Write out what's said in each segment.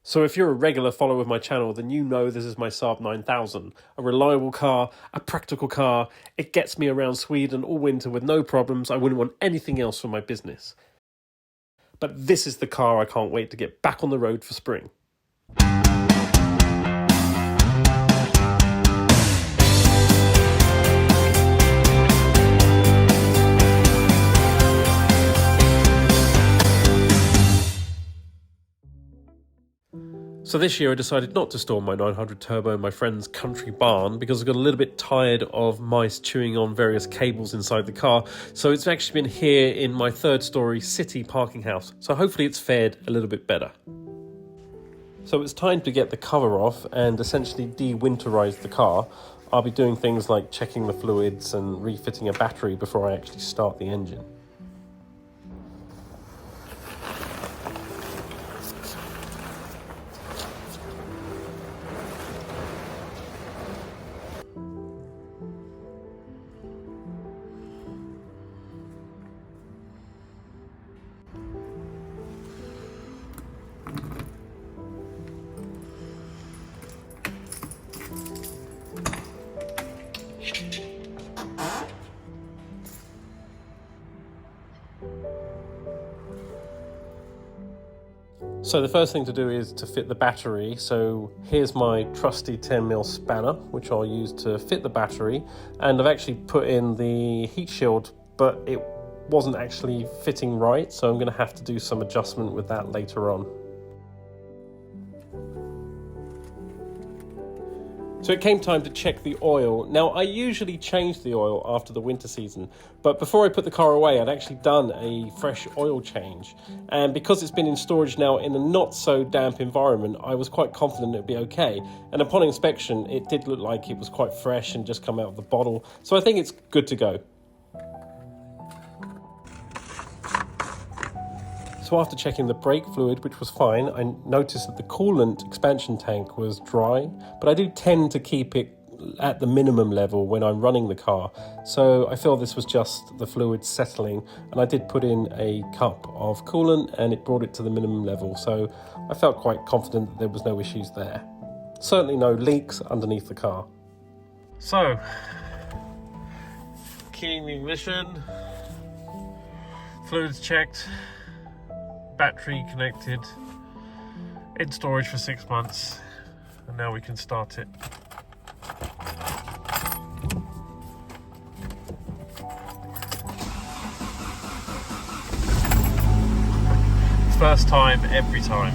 So if you're a regular follower of my channel, then you know this is my Saab 9000. A reliable car, a practical car. It gets me around Sweden all winter with no problems. I wouldn't want anything else for my business. But this is the car I can't wait to get back on the road for spring. So this year I decided not to store my 900 Turbo in my friend's country barn because I got a little bit tired of mice chewing on various cables inside the car. So it's actually been here in my third story city parking house. So hopefully it's fared a little bit better. So it's time to get the cover off and essentially de-winterize the car. I'll be doing things like checking the fluids and refitting a battery before I actually start the engine. So the first thing to do is to fit the battery. So here's my trusty 10mm spanner, which I'll use to fit the battery. And I've actually put in the heat shield, but it wasn't actually fitting right. So I'm going to have to do some adjustment with that later on. So it came time to check the oil. Now, I usually change the oil after the winter season, but before I put the car away, I'd actually done a fresh oil change. And because it's been in storage now in a not so damp environment, I was quite confident it'd be okay. And upon inspection, it did look like it was quite fresh and just come out of the bottle. So I think it's good to go. So after checking the brake fluid, which was fine, I noticed that the coolant expansion tank was dry, but I do tend to keep it at the minimum level when I'm running the car. So I feel this was just the fluid settling, and I did put in a cup of coolant and it brought it to the minimum level. So I felt quite confident that there was no issues there. Certainly no leaks underneath the car. So, key ignition, fluids checked, battery connected, in storage for 6 months, and now we can start it. First time, every time.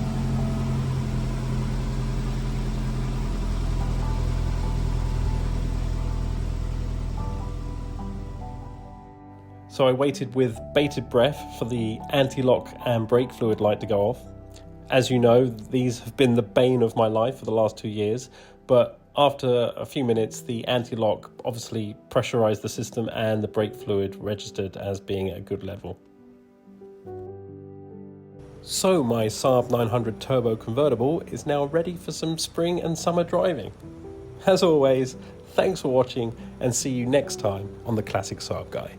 So I waited with bated breath for the anti-lock and brake fluid light to go off. As you know, these have been the bane of my life for the last 2 years, but after a few minutes, the anti-lock obviously pressurized the system and the brake fluid registered as being at a good level. So my Saab 900 Turbo convertible is now ready for some spring and summer driving. As always, thanks for watching and see you next time on the Classic Saab Guy.